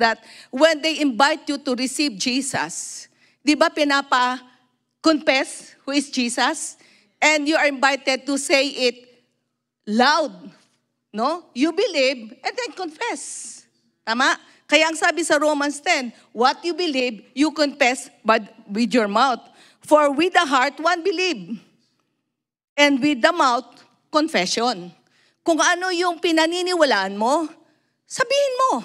that when they invite you to receive Jesus, di ba pinapa-confess who is Jesus? And you are invited to say it loud. No? You believe and then confess. Tama? Kaya ang sabi sa Romans 10, what you believe, you confess but with your mouth. For with the heart, one believe. And with the mouth, confession. Kung ano yung pinaniniwalaan mo, sabihin mo.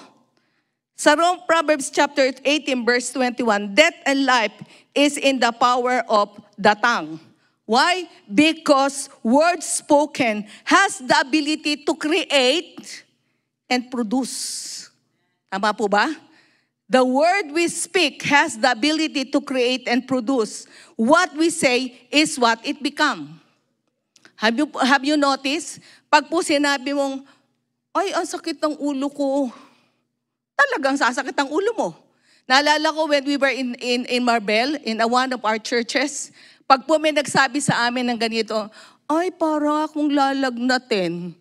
Sa Proverbs chapter 18, verse 21, death and life is in the power of the tongue. Why? Because words spoken has the ability to create and produce. Tama po ba? The word we speak has the ability to create and produce. What we say is what it becomes. Have you noticed? Pag po sinabi mong, ay, ang sakit ng ulo ko, talagang sasakit ang ulo mo. Naalala ko when we were in Marbel, in one of our churches, pag po may nagsabi sa amin ng ganito, ay, para akong lalagnatin.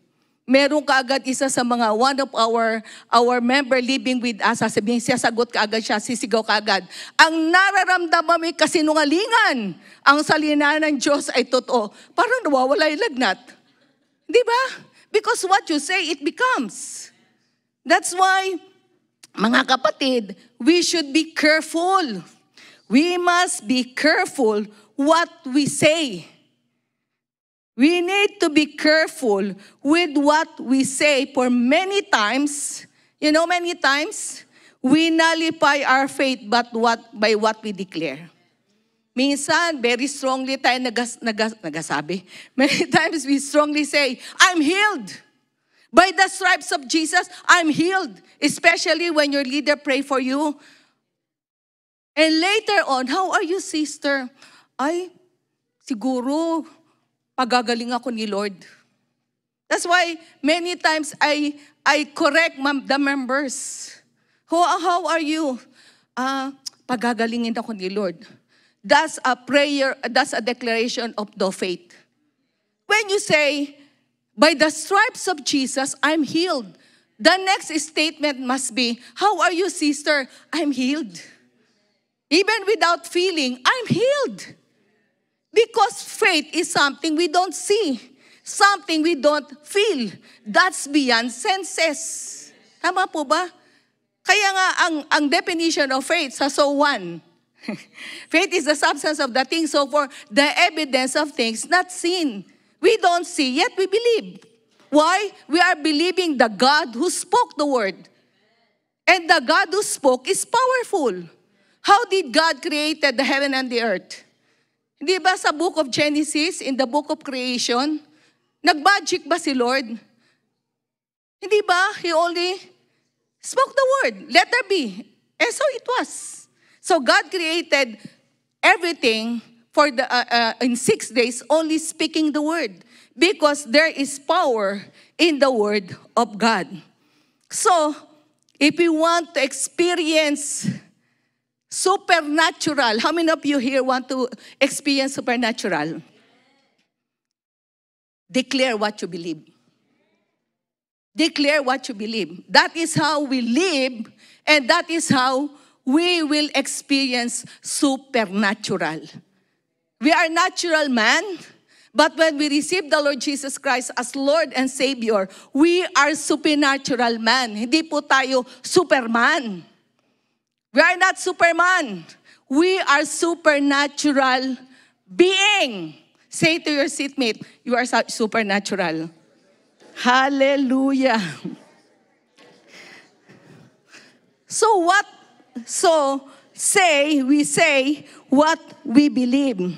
Meron kaagad isa sa mga one of our member living with us, sasabihin siya, sagot kaagad siya, sisigaw kaagad. Ang nararamdaman may kasinungalingan, ang salina ng Diyos ay totoo. Parang nawawala yung lagnat. Di ba? Because what you say, it becomes. That's why, mga kapatid, we should be careful. We must be careful what we say. We need to be careful with what we say for many times. You know, many times, we nullify our faith by what we declare. Minsan, very strongly tayo nagasabi. Many times we strongly say, I'm healed. By the stripes of Jesus, I'm healed. Especially when your leader pray for you. And later on, how are you, sister? Ay, siguro, pagagaling ako ni Lord. That's why many times I correct the members. How are you? Pagagalingin ako ni Lord. That's a prayer, that's a declaration of the faith. When you say, by the stripes of Jesus, I'm healed. The next statement must be, how are you, sister? I'm healed. Even without feeling, I'm healed. Because faith is something we don't see. Something we don't feel. That's beyond senses. Tama po ba? Kaya nga, ang definition of faith sa so one. Faith is the substance of the things, so for the evidence of things not seen. We don't see, yet we believe. Why? We are believing the God who spoke the word. And the God who spoke is powerful. How did God created the heaven and the earth? Hindi ba sa book of Genesis, in the book of creation, nag-magic ba si Lord? Hindi ba? He only spoke the word. Let there be. And so it was. So God created everything for in 6 days, only speaking the word. Because there is power in the word of God. So, if we want to experience supernatural. How many of you here want to experience supernatural? Declare what you believe. Declare what you believe. That is how we live, and that is how we will experience supernatural. We are natural man, but when we receive the Lord Jesus Christ as Lord and Savior, we are supernatural man. Hindi po tayo superman. We are not Superman. We are supernatural being. Say to your seatmate, you are supernatural. Hallelujah. We say what we believe.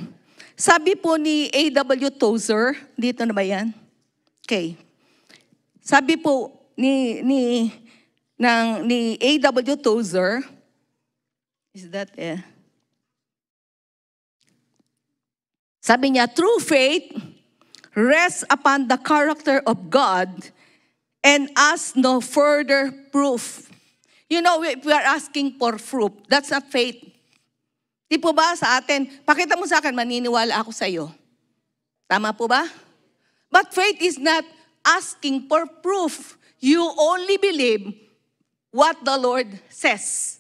Sabi po ni A.W. Tozer, dito na ba yan? Okay. Sabi po ni A.W. Tozer, is that sabi niya, true faith rests upon the character of God and asks no further proof. You know, we are asking for proof. That's not faith. Di po ba sa atin, pakita mo sa akin, maniniwala ako sa iyo. Tama po ba? But faith is not asking for proof. You only believe what the Lord says.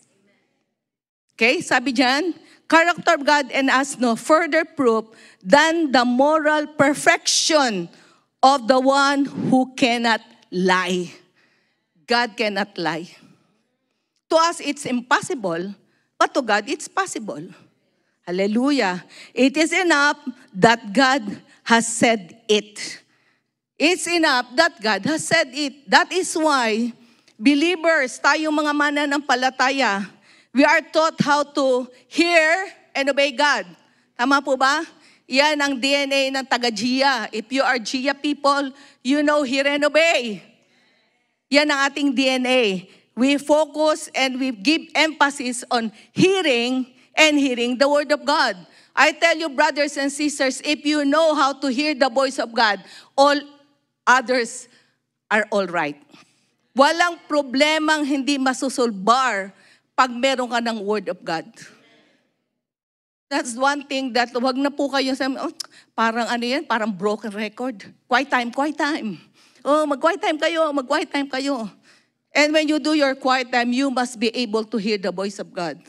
Okay, sabi dyan, character of God and us no further proof than the moral perfection of the one who cannot lie. God cannot lie. To us, it's impossible, but to God, it's possible. Hallelujah. It is enough that God has said it. It's enough that God has said it. That is why, believers, tayong mga mananampalataya, we are taught how to hear and obey God. Tama po ba? Yan ang DNA ng taga-Gia. If you are Gia people, you know hear and obey. Yan ang ating DNA. We focus and we give emphasis on hearing and hearing the Word of God. I tell you, brothers and sisters, if you know how to hear the voice of God, all others are all right. Walang problemang hindi masusolbar pag meron ka ng Word of God. That's one thing that wag na po kayo sabi, oh, parang ano yan, parang broken record. Quiet time, quiet time. Oh, mag-quiet time kayo, mag-quiet time kayo. And when you do your quiet time, you must be able to hear the voice of God.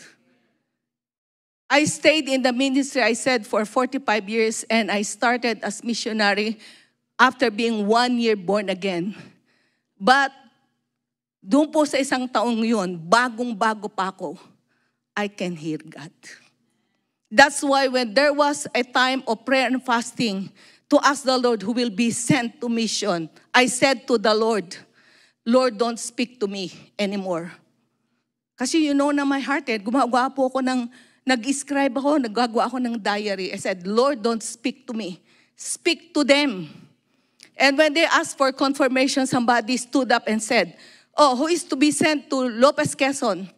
I stayed in the ministry, I said, for 45 years, and I started as missionary after being 1 year born again. But doon po sa isang taong yun, bagong-bago pa ako, I can hear God. That's why when there was a time of prayer and fasting to ask the Lord who will be sent to mission, I said to the Lord, Lord, don't speak to me anymore. Kasi you know na my heart, gumagawa po ako ng, nag-scribe ako, naggagawa ako ng diary. I said, Lord, don't speak to me. Speak to them. And when they asked for confirmation, somebody stood up and said, oh, who is to be sent to Lopez Quezon?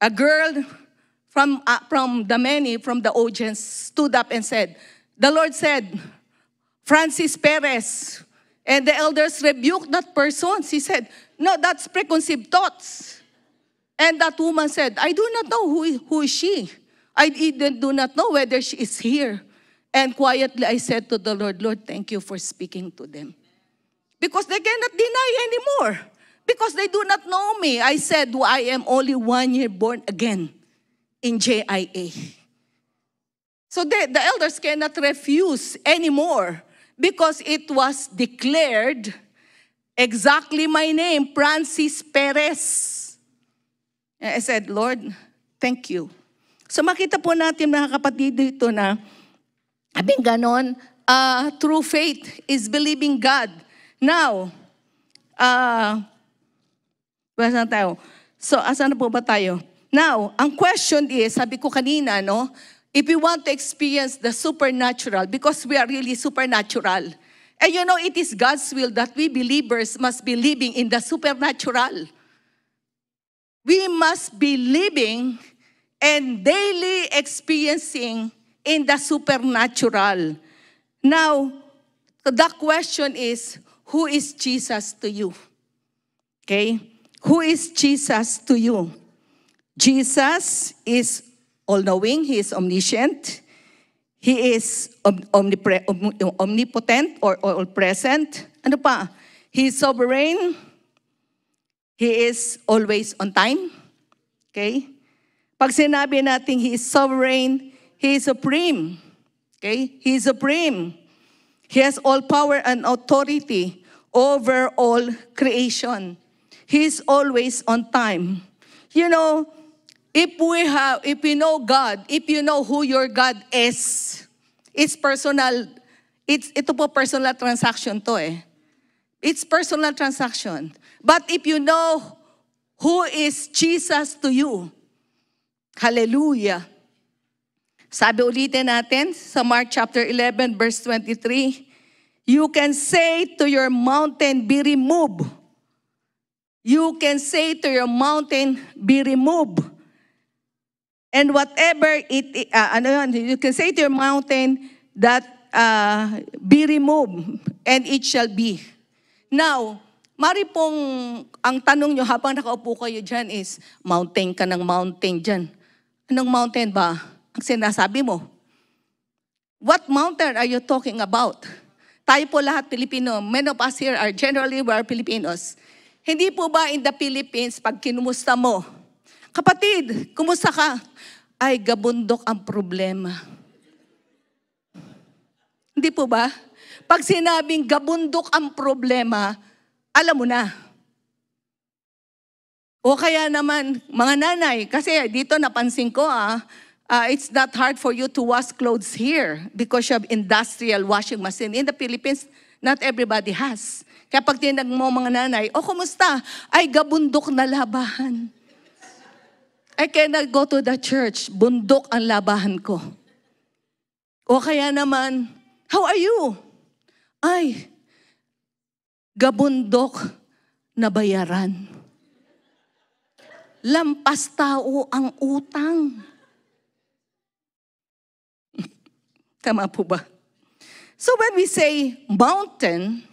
A girl from the many, from the audience, stood up and said, the Lord said, Francis Perez. And the elders rebuked that person. She said, no, that's preconceived thoughts. And that woman said, I do not know who is she. I even do not know whether she is here. And quietly I said to the Lord, Lord, thank you for speaking to them. Because they cannot deny anymore. Because they do not know me. I said, well, I am only 1 year born again in JIA. So the elders cannot refuse anymore. Because it was declared exactly my name, Francis Perez. And I said, Lord, thank you. So makita po natin mga kapatid dito na, abing ganon, true faith is believing God. Now, wala na tayo. So, asan na po ba tayo? Now, ang question is, sabi ko kanina, no? If we want to experience the supernatural, because we are really supernatural. And you know, it is God's will that we believers must be living in the supernatural. We must be living and daily experiencing in the supernatural. Now, the question is, who is Jesus to you? Okay? Who is Jesus to you? Jesus is all-knowing, He is omniscient, He is omnipotent or all-present. Ano pa? He is sovereign, He is always on time. Okay? Pag sinabi natin He is sovereign, He is supreme. Okay? He is supreme. He has all power and authority over all creation. He is always on time. You know, if we know God, if you know who your God is, it's personal. Ito po personal transaction to eh. It's personal transaction. But if you know who is Jesus to you, hallelujah. Sabi ulitin natin sa Mark chapter 11 verse 23, you can say to your mountain, be removed. You can say to your mountain, be removed. And whatever you can say to your mountain that be removed, and it shall be. Now, mari pong ang tanong nyo habang nakaupo kayo dyan is, mountain ka ng mountain dyan. Anong mountain ba ang sinasabi mo? What mountain are you talking about? Tayo po lahat Pilipino. Many of us here are generally we are Filipinos. Hindi po ba in the Philippines, pag kinumusta mo, kapatid, kumusta ka? Ay, gabundok ang problema. Hindi po ba? Pag sinabing gabundok ang problema, alam mo na. O kaya naman, mga nanay, kasi dito napansin ko, it's not hard for you to wash clothes here because you have industrial washing machine. In the Philippines, not everybody has. Kaya pag tinag mo mga nanay, kumusta? Ay, gabundok na labahan. I cannot go to the church. Bundok ang labahan ko. O kaya naman, how are you? Ay, gabundok na bayaran. Lampas tao ang utang. Tama po ba? So when we say mountain,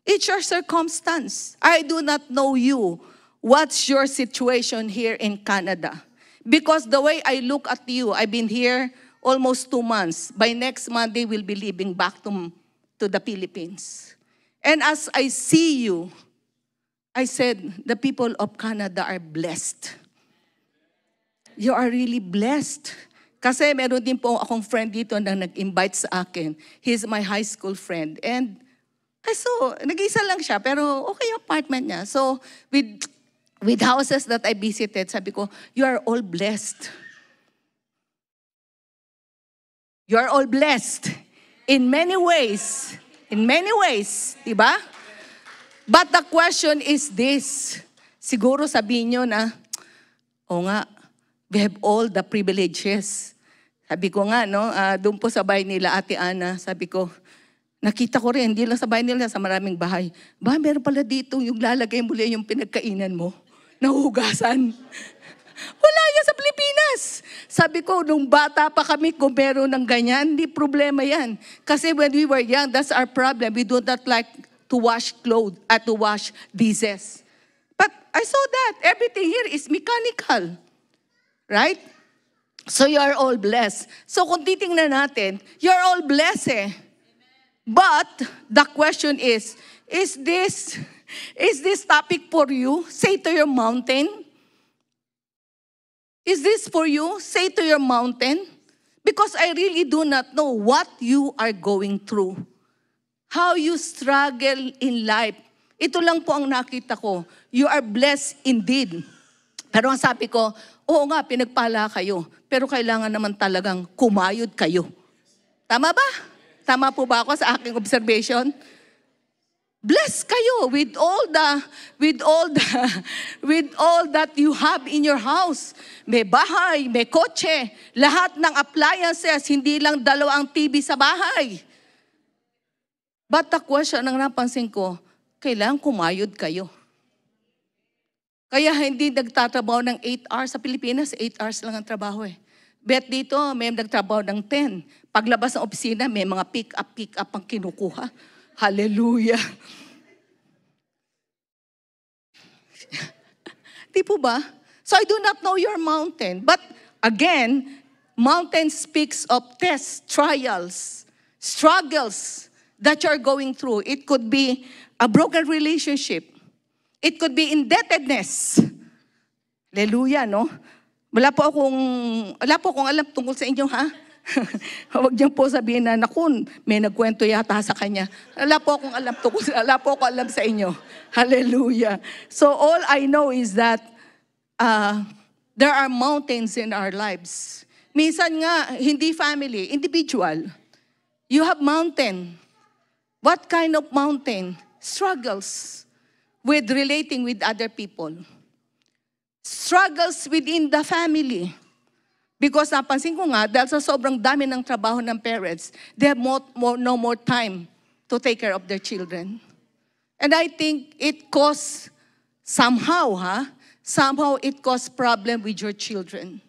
it's your circumstance. I do not know you. What's your situation here in Canada? Because the way I look at you, I've been here almost 2 months. By next Monday, we'll be leaving back to the Philippines. And as I see you, I said, the people of Canada are blessed. You are really blessed. Kasi meron din po akong friend dito na nag-invite sa akin. He's my high school friend. And so, nag-isa lang siya, pero okay yung apartment niya. So, with houses that I visited, sabi ko, you are all blessed. You are all blessed. In many ways. In many ways. Diba? But the question is this. Siguro sabihin nyo na, nga, we have all the privileges. Sabi ko nga, doon po sa bahay nila, Ate Ana, sabi ko, nakita ko rin, hindi lang sa bahay nila, sa maraming bahay. Meron pala dito yung lalagay muli yung pinagkainan mo. Nahugasan. Wala yan sa Pilipinas. Sabi ko, nung bata pa kami, kung meron ng ganyan, hindi problema yan. Kasi when we were young, that's our problem. We do not like to wash clothes, to wash dishes. But I saw that. Everything here is mechanical. Right? So you are all blessed. So kung titingnan natin, you're all blessed eh. But the question is this topic for you? Say to your mountain. Is this for you? Say to your mountain. Because I really do not know what you are going through. How you struggle in life. Ito lang po ang nakita ko. You are blessed indeed. Pero ang sabi ko, oo nga, pinagpala kayo. Pero kailangan naman talagang kumayod kayo. Tama ba? Tama po ba ako sa aking observation? Bless kayo with all that you have in your house. May bahay, may kotse, lahat ng appliances, hindi lang 2 ang TV sa bahay. But the question, ang napansin ko, kailangan kumayod kayo. Kaya hindi nagtatrabaho ng 8 hours. Sa Pilipinas, 8 hours lang ang trabaho eh. Bet dito, may nagtrabaho ng 10. Paglabas ng opisina, may mga pick up ang kinukuha. Hallelujah. Di po ba? So I do not know your mountain. But again, mountain speaks of tests, trials, struggles that you're going through. It could be a broken relationship. It could be indebtedness. Hallelujah, no? Wala po akong alam tungkol sa inyo, ha? Huwag niyo po sabihin na, naku, may nagkwento yata sa kanya. Wala po akong alam sa inyo. Hallelujah. So all I know is that there are mountains in our lives. Minsan nga, hindi family, individual. You have mountain. What kind of mountain? Struggles with relating with other people. Struggles within the family. Because napansin ko nga, dahil sa sobrang dami ng trabaho ng parents, they have no more time to take care of their children. And I think it caused somehow it caused problem with your children.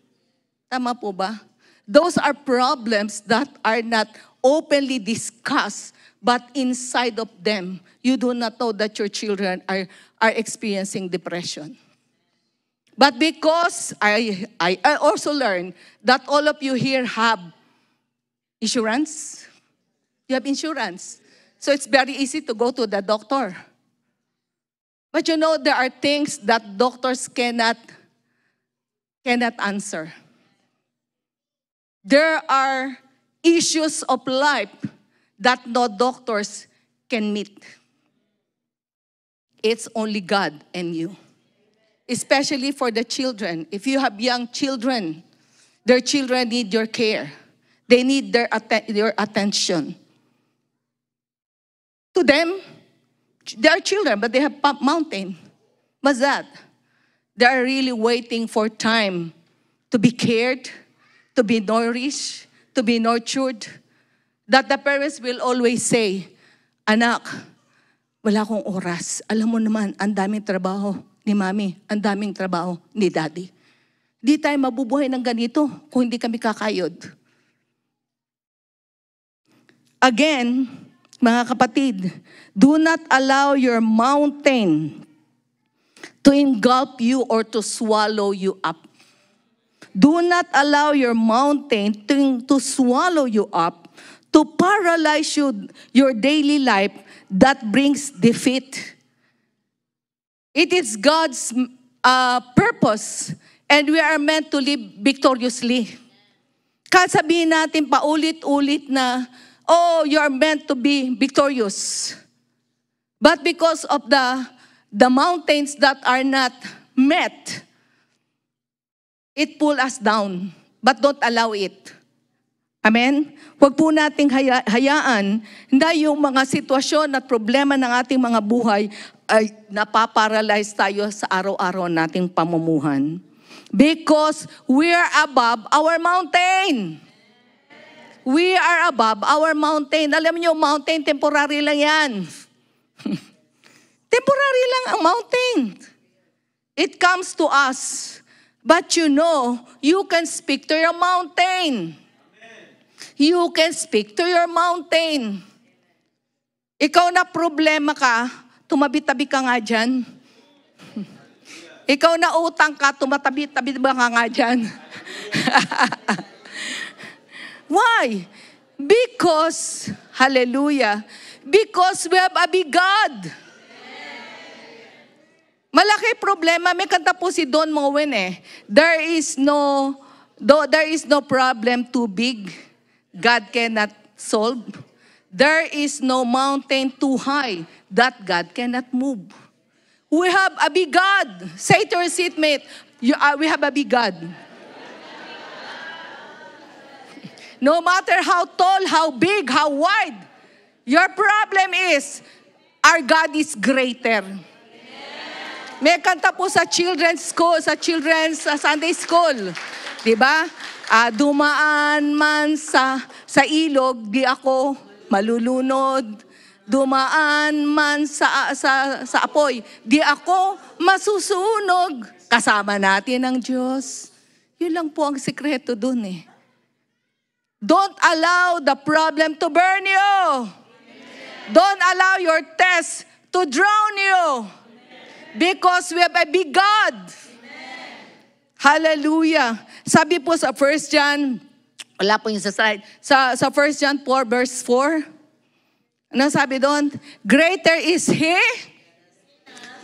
Tama po ba? Those are problems that are not openly discussed, but inside of them, you do not know that your children are experiencing depression. But because I also learned that all of you here have insurance. You have insurance. So it's very easy to go to the doctor. But you know, there are things that doctors cannot answer. There are issues of life that no doctors can meet. It's only God and you. Especially for the children. If you have young children, their children need your care. They need your attention. To them, they are children, but they have mountain. What's that? They are really waiting for time to be cared, to be nourished, to be nurtured. That the parents will always say, anak, wala akong oras. Alam mo naman, ang daming trabaho ni mami, ang daming trabaho ni daddy. Di tayo mabubuhay ng ganito kung hindi kami kakayod. Again, mga kapatid, do not allow your mountain to engulf you or to swallow you up. Do not allow your mountain to swallow you up, to paralyze your daily life that brings defeat. It is God's purpose, and we are meant to live victoriously. Kahit sabihin natin paulit-ulit na, oh, you are meant to be victorious. But because of the mountains that are not met, it pull us down. But don't allow it. Amen? Huwag po nating hayaan na yung mga sitwasyon at problema ng ating mga buhay ay napaparalyze tayo sa araw-araw nating pamumuhan. Because we are above our mountain. We are above our mountain. Alam niyo, mountain, temporary lang yan. Temporary lang ang mountain. It comes to us. But you know, you can speak to your mountain. You can speak to your mountain. Ikaw na problema ka, tumabi-tabi ka nga dyan. Ikaw na utang ka, tumatabi-tabi ba ka nga dyan? Why? Because, hallelujah, because we have a big God. Malaki problema. May kanta po si Don Moen eh. There is no problem too big God cannot solve. There is no mountain too high that God cannot move. We have a big God. Say to your seatmate, we have a big God. No matter how tall, how big, how wide, your problem is, our God is greater. May kanta po sa children's school, sa Sunday school. Diba? Dumaan man sa ilog, di ako malulunod. Dumaan man sa apoy, di ako masusunog. Kasama natin ang Diyos. Yun lang po ang sikreto dun eh. Don't allow the problem to burn you. Don't allow your test to drown you. Because we have a big God. Hallelujah. Sabi po sa 1 John, wala po yung sa slide, sa 1 John 4 verse 4, ano sabi doon? Greater is He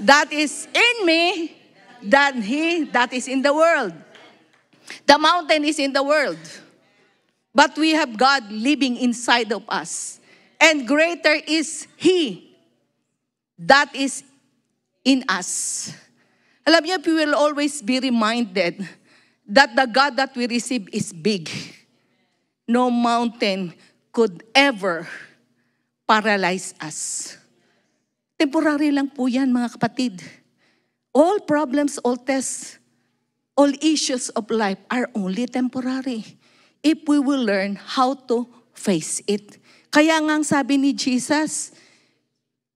that is in me than he that is in the world. The mountain is in the world. But we have God living inside of us. And greater is He that is in us. Alam niyo, we will always be reminded that the God that we receive is big. No mountain could ever paralyze us. Temporary lang po yan, mga kapatid. All problems, all tests, all issues of life are only temporary if we will learn how to face it. Kaya nga ang sabi ni Jesus,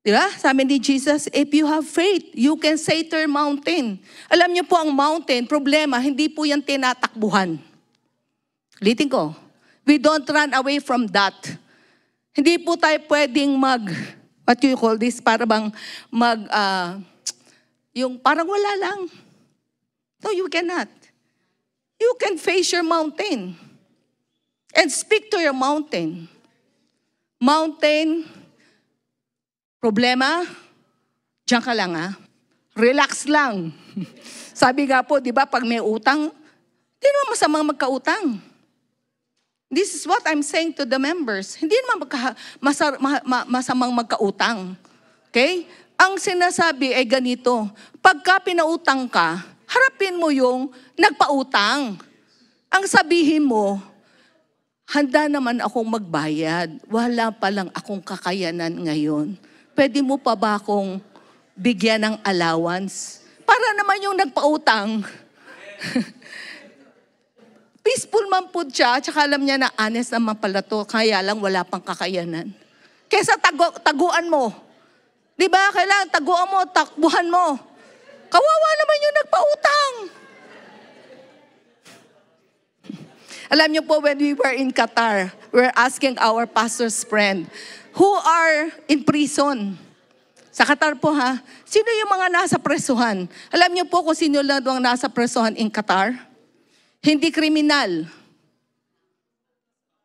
diba? Sabi ni Jesus, if you have faith, you can say to your mountain. Alam niyo po ang mountain, problema, hindi po yan tinatakbuhan. Ulitin ko, we don't run away from that. Hindi po tayo pwedeng what you call this, para bang yung parang wala lang. No, you cannot. You can face your mountain and speak to your mountain. Mountain, problema, diyan ka lang ha. Relax lang. Sabi nga po, di ba, pag may utang, hindi naman masamang magkautang. This is what I'm saying to the members. Hindi naman masamang magkautang. Okay? Ang sinasabi ay ganito, pagka pinautang ka, harapin mo yung nagpautang. Ang sabihin mo, handa naman akong magbayad. Wala pa lang akong kakayanan ngayon. Pwede mo pa ba akong bigyan ng allowance? Para naman yung nagpautang. Peaceful man po siya, tsaka alam niya na honest naman pala to, kaya lang wala pang kakayanan. Kesa taguan mo. Di ba? Kailangan taguan mo, takbuhan mo. Kawawa naman yung nagpautang. Alam niyo po, when we were in Qatar, we're asking our pastor's friend, who are in prison? Sa Qatar po ha, sino yung mga nasa presuhan? Alam niyo po kung sino lang ang nasa presuhan in Qatar? Hindi kriminal.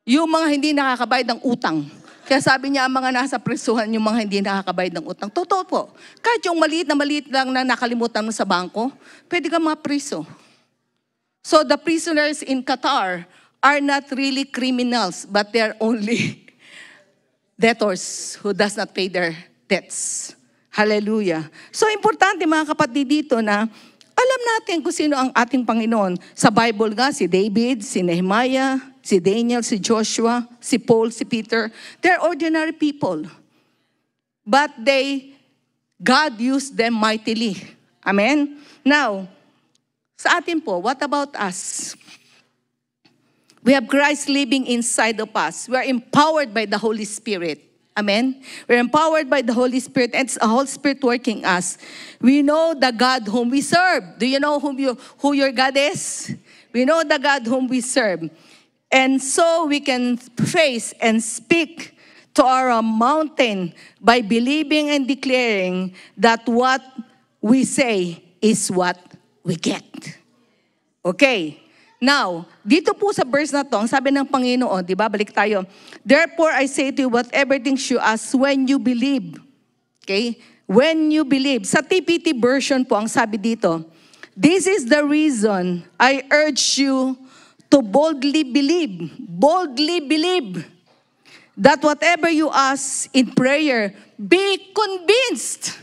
Yung mga hindi nakakabayad ng utang. Kaya sabi niya, ang mga nasa presuhan, yung mga hindi nakakabayad ng utang. Totoo po. Kahit yung maliit lang na nakalimutan mo sa bangko, pwede ka mapriso. So the prisoners in Qatar are not really criminals, but they're only debtors who does not pay their debts. Hallelujah. So importante mga kapatid dito na alam natin kung sino ang ating Panginoon. Sa Bible nga, si David, si Nehemiah, si Daniel, si Joshua, si Paul, si Peter. They're ordinary people. But God used them mightily. Amen? Now, sa atin po, what about us? We have Christ living inside of us. We are empowered by the Holy Spirit. Amen? We're empowered by the Holy Spirit, and it's the Holy Spirit working us. We know the God whom we serve. Do you know who your God is? We know the God whom we serve. And so we can face and speak to our mountain by believing and declaring that what we say is what we get. Okay. Now, dito po sa verse na to, ang sabi ng Panginoon, di ba, balik tayo. Therefore, I say to you, whatever things you ask when you believe. Okay? When you believe. Sa TPT version po, ang sabi dito, this is the reason I urge you to boldly believe that whatever you ask in prayer, be convinced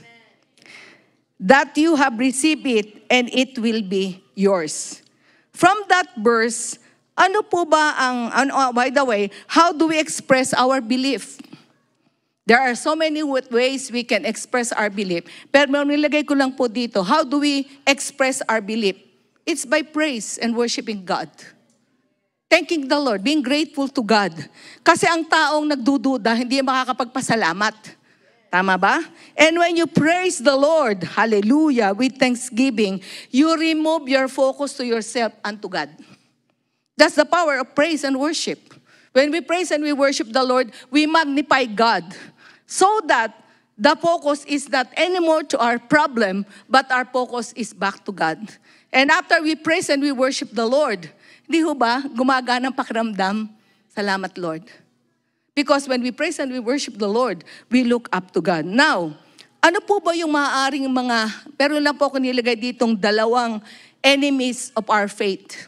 that you have received it and it will be yours. From that verse, ano po ba by the way, how do we express our belief? There are so many ways we can express our belief. Pero nilagay ko lang po dito, how do we express our belief? It's by praise and worshiping God. Thanking the Lord, being grateful to God. Kasi ang taong nagdududa, hindi makakapagpasalamat. Tama ba? And when you praise the Lord, hallelujah, with thanksgiving, you remove your focus to yourself and to God. That's the power of praise and worship. When we praise and we worship the Lord, we magnify God. So that the focus is not anymore to our problem, but our focus is back to God. And after we praise and we worship the Lord, di ho ba, gumagana ang pakiramdam, salamat Lord. Because when we praise and we worship the Lord, we look up to God. Now, ano po ba yung maaaring pero lang po ako nilagay ditong dalawang enemies of our faith.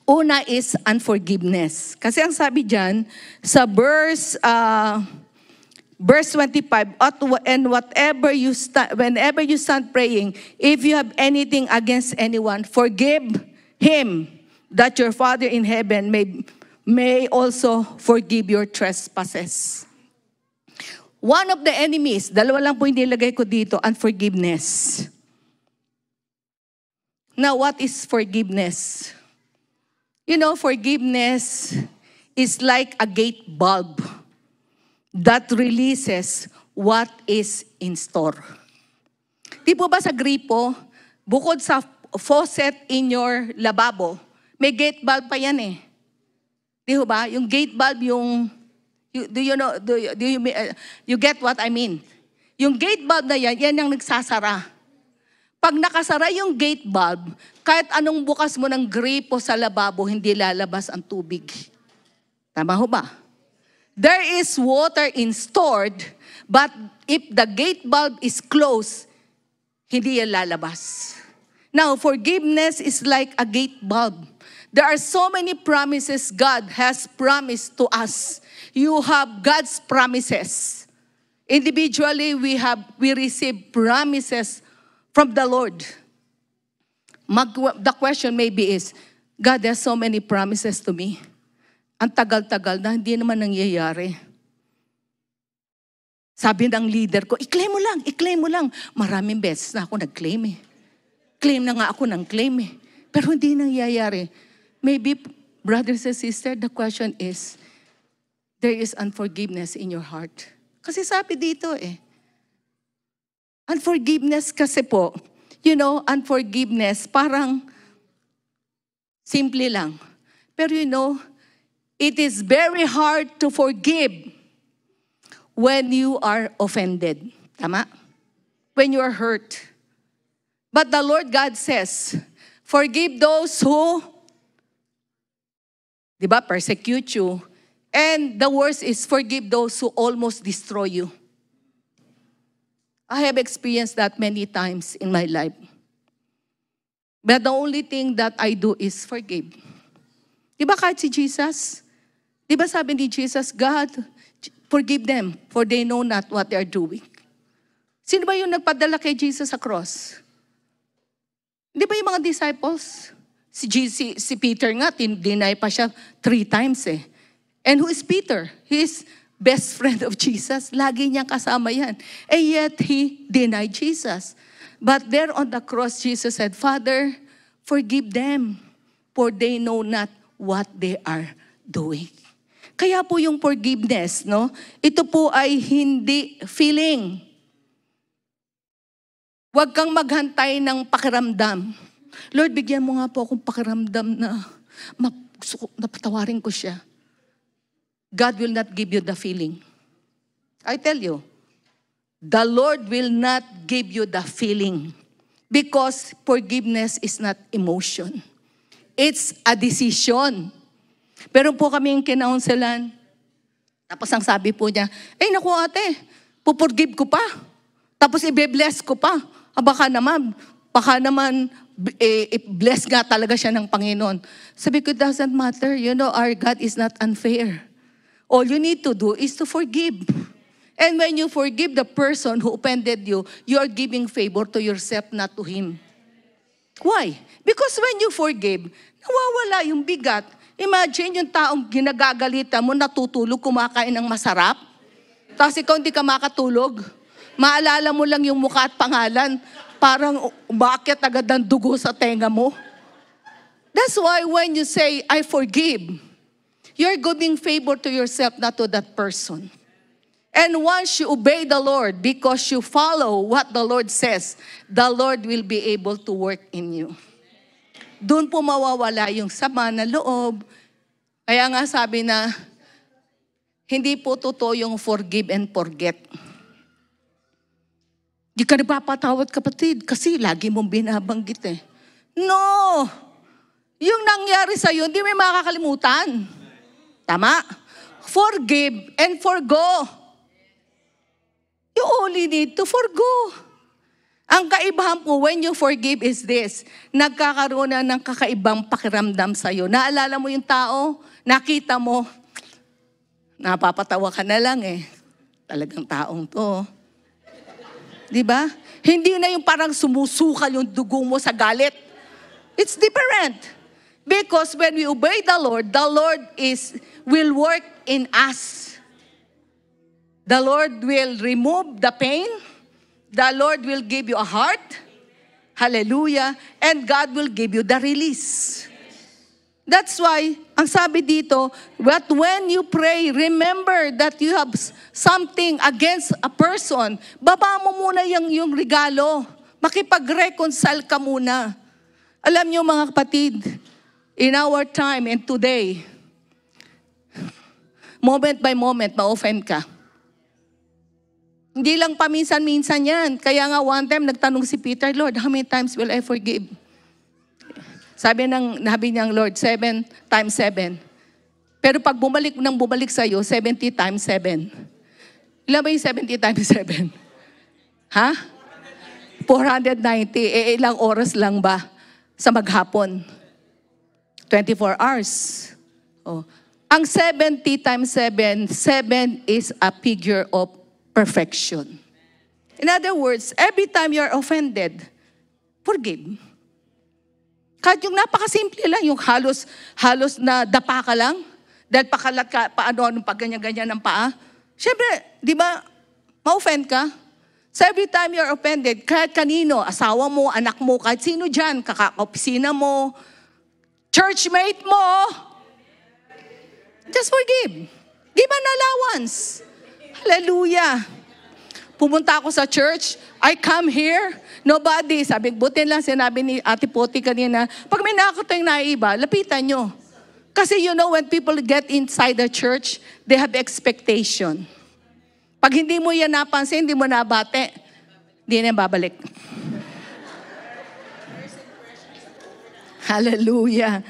Una is unforgiveness. Kasi ang sabi dyan, sa verse 25, and whenever you stand praying, if you have anything against anyone, forgive him, that your Father in heaven may also forgive your trespasses. One of the enemies, dalawa lang po yung nilagay ko dito, unforgiveness. Now, what is forgiveness? You know, forgiveness is like a gate bulb that releases what is in store. Di po ba sa gripo, bukod sa faucet in your lababo, may gate bulb pa yan eh. Di ho ba? Yung gate bulb, you get what I mean? Yung gate bulb na yan ang nagsasara. Pag nakasara yung gate bulb, kahit anong bukas mo ng gripo sa lababo, hindi lalabas ang tubig. Tama ho ba? There is water stored, but if the gate bulb is closed, hindi yan lalabas. Now, forgiveness is like a gate bulb. There are so many promises God has promised to us. You have God's promises. Individually, we receive promises from the Lord. The question maybe is, God has so many promises to me. Ang tagal-tagal na, hindi naman nangyayari. Sabi ng leader ko, i-claim mo lang. Maraming beses na ako nag-claim eh. Claim na nga ako ng claim eh. Pero hindi nangyayari. Maybe, brothers and sisters, the question is, there is unforgiveness in your heart. Kasi sabi dito eh, unforgiveness kasi po, unforgiveness parang simple lang. Pero it is very hard to forgive when you are offended. Tama? When you are hurt. But the Lord God says, forgive those who, persecute you. And the worst is forgive those who almost destroy you. I have experienced that many times in my life. But the only thing that I do is forgive. Kahit si Jesus, sabi ni Jesus, God, forgive them, for they know not what they are doing. Sino ba yung nagpadala kay Jesus sa cross? Di ba yung mga disciples? Si Peter nga, deny pa siya 3 times eh. And who is Peter? He is best friend of Jesus. Lagi niyang kasama yan. And yet, he denied Jesus. But there on the cross, Jesus said, Father, forgive them, for they know not what they are doing. Kaya po yung forgiveness, ito po ay hindi feeling. Huwag kang maghantay ng pakiramdam. Lord, bigyan mo nga po akong pakiramdam na napatawarin ko siya. God will not give you the feeling. I tell you, the Lord will not give you the feeling because forgiveness is not emotion. It's a decision. Pero po kaming kinaunselan, tapos ang sabi po niya, naku ate, pupurgive ko pa. Tapos i-bless ko pa. Baka naman, bless nga talaga siya ng Panginoon. Sabi ko, it doesn't matter. Our God is not unfair. All you need to do is to forgive. And when you forgive the person who offended you, you are giving favor to yourself, not to him. Why? Because when you forgive, nawawala yung bigat. Imagine yung taong ginagagalitan mo, natutulog, kumakain ng masarap. Tapos ikaw hindi ka makatulog. Maalala mo lang yung mukha at pangalan. Parang bakit agad ang dugo sa tenga mo. That's why when you say, I forgive, you're giving favor to yourself, not to that person. And once you obey the Lord, because you follow what the Lord says, the Lord will be able to work in you. Doon po mawawala yung sama na loob. Kaya nga sabi na, hindi po totoo yung forgive and forget. Di ka nagpapatawad kapatid, kasi lagi mong binabanggit eh. No! Yung nangyari sa'yo, hindi may makakalimutan. Tama? Forgive and forgo. You only need to forgo. Ang kaibahan po, when you forgive is this, nagkakaroon na ng kakaibang pakiramdam sa'yo. Naalala mo yung tao, nakita mo, napapatawa ka na lang eh. Talagang taong to. Diba? Hindi na yung parang sumusukal yung dugo mo sa galit. It's different. Because when we obey the Lord will work in us. The Lord will remove the pain. The Lord will give you a heart. Hallelujah. And God will give you the release. That's why, ang sabi dito, but when you pray, remember that you have something against a person. Baba mo muna yung regalo. Makipag-reconcile ka muna. Alam niyo mga kapatid, in our time and today, moment by moment, ma-offend ka. Hindi lang paminsan-minsan yan. Kaya nga one time, nagtanong si Peter, Lord, how many times will I forgive? Sabi niyang Lord, 7 times 7. Pero pag bumalik sa'yo, 70 times 7. Ilan ba yung 70 times 7? Ha? 490, ilang oras lang ba sa maghapon? 24 hours. Oh. Ang 70 times 7, 7 is a figure of perfection. In other words, every time you're offended, forgive. Kahit yung napakasimple lang, yung halos na dapa ka lang, dahil pakalat ka, paano, pag ganyan-ganyan ng paa. Siyempre, di ba, ma-offend ka? So every time you're offended, kahit kanino, asawa mo, anak mo, kahit sino dyan, kaka-opisina mo, churchmate mo, just forgive. Give an allowance. Hallelujah. Pumunta ako sa church, I come here, nobody. Sabi, buti lang sinabi ni Ate Poti kanina, pag may nakakatay na iba, lapitan nyo. Kasi you know, when people get inside the church, they have expectation. Pag hindi mo yan napansin, hindi mo nabate, hindi na babalik. Hallelujah.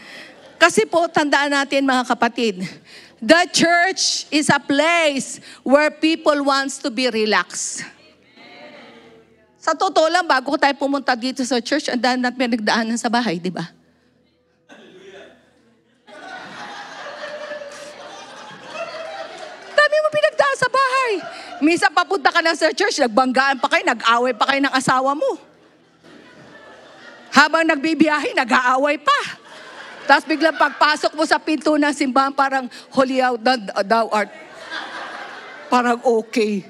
Kasi po, tandaan natin mga kapatid, the church is a place where people wants to be relaxed. Sa totoo lang, bago tayo pumunta dito sa church, ang daan natin pinagdaanan sa bahay, di ba? Dami mo pinagdaan sa bahay. Minsan papunta ka na sa church, nagbanggaan pa kayo, nag-away pa kayo ng asawa mo. Habang nagbibiyahe, nag-aaway pa. Tapos biglang pagpasok mo sa pinto ng simbahan, parang holy out thou art. Parang okay.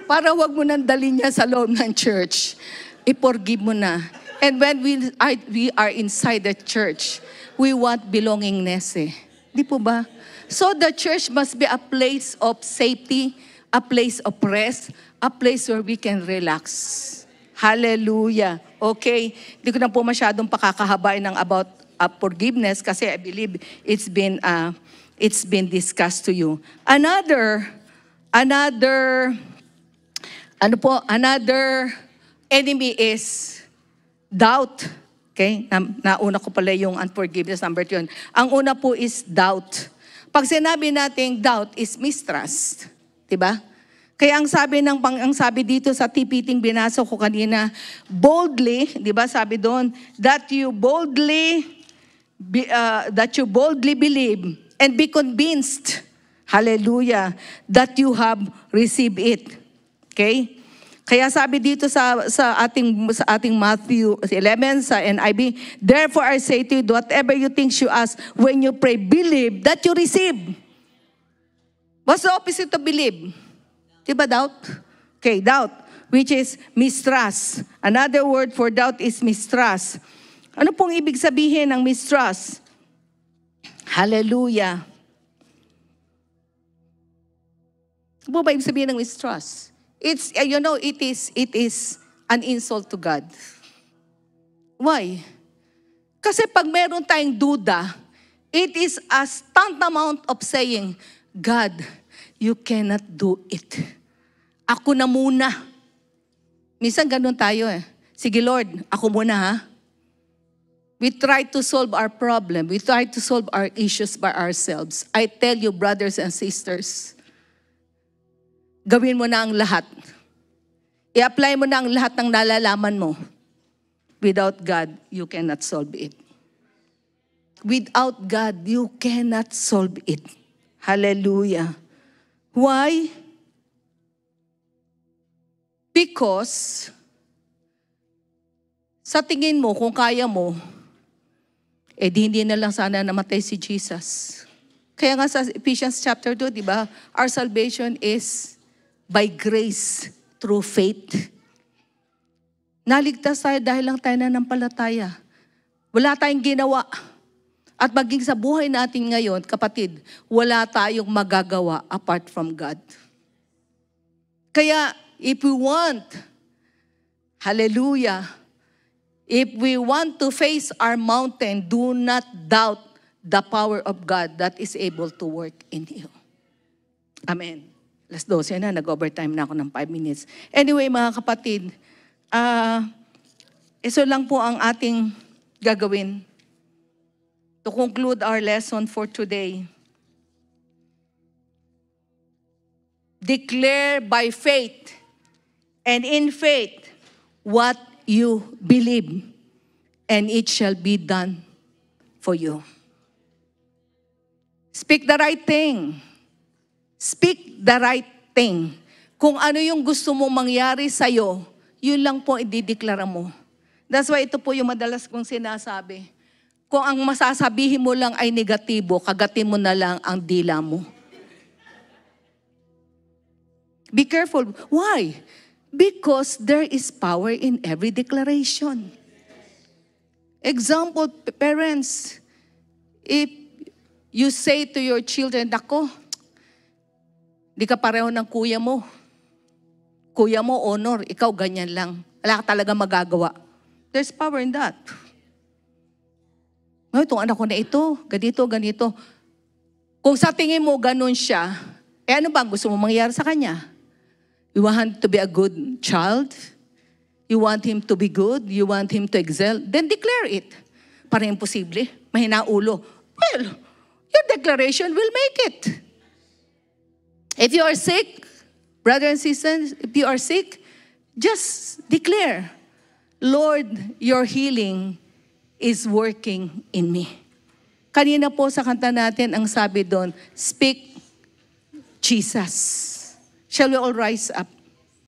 Para wag mo nang dalhin niya sa loob ng church. I-forgive mo na. And when we are inside the church, we want belongingness eh. Di po ba? So the church must be a place of safety, a place of rest, a place where we can relax. Hallelujah. Okay? Hindi ko na po masyadong pakakahabain ng about forgiveness kasi I believe it's been discussed to you. Another enemy is doubt. Okay? Nauna ko pala yung unforgiveness, number 2. Ang una po is doubt. Pag sinabi natin doubt is mistrust. Diba? Kaya ang sabi dito sa TPT binasa ko kanina, boldly, diba sabi doon, that you boldly believe and be convinced, hallelujah, that you have received it. Okay? Kaya sabi dito sa ating Matthew 11 sa NIV, therefore I say to you, whatever you think you ask, when you pray, believe that you receive. What's the opposite of believe? Diba doubt? Okay, doubt, which is mistrust. Another word for doubt is mistrust. Ano pong ibig sabihin ng mistrust? Hallelujah. Ano ba ibig sabihin ng mistrust? It is an insult to God. Why? Kasi pag meron tayong duda, it is a tantamount of saying, God, you cannot do it. Ako na muna. Minsan ganun tayo eh. Sige Lord, ako muna ha. We try to solve our problem. We try to solve our issues by ourselves. I tell you, brothers and sisters, gawin mo na ang lahat. I-apply mo na ang lahat ng nalalaman mo. Without God, you cannot solve it. Without God, you cannot solve it. Hallelujah. Why? Because sa tingin mo, kung kaya mo, hindi na lang sana namatay si Jesus. Kaya nga sa Ephesians chapter 2, di ba? Our salvation is by grace, through faith. Naligtas tayo dahil lang tayo nanampalataya. Wala tayong ginawa. At maging sa buhay natin ngayon, kapatid, wala tayong magagawa apart from God. Kaya, if we want, hallelujah, if we want to face our mountain, do not doubt the power of God that is able to work in you. Amen. 12 na, nag-overtime na ako ng 5 minutes. Anyway, mga kapatid, iso lang po ang ating gagawin to conclude our lesson for today. Declare by faith and in faith what you believe, and it shall be done for you. Speak the right thing. Speak the right thing. Kung ano yung gusto mong mangyari sa'yo, yun lang po idideklara mo. That's why ito po yung madalas kong sinasabi. Kung ang masasabihin mo lang ay negatibo, kagatin mo na lang ang dila mo. Be careful. Why? Because there is power in every declaration. Example, parents, if you say to your children, "Nako, di ka pareho ng kuya mo. Kuya mo, honor. Ikaw, ganyan lang. Wala ka talaga magagawa." There's power in that. "No, itong anak ko na ito, ganito. Kung sa tingin mo ganun siya, ano ba gusto mo mangyari sa kanya? You want him to be a good child? You want him to be good? You want him to excel? Then declare it. Parang imposible. Mahina ulo. Well, your declaration will make it. If you are sick, brothers and sisters, if you are sick, just declare, "Lord, your healing is working in me." Kanina po sa kanta natin, ang sabi doon, "Speak Jesus." Shall we all rise up?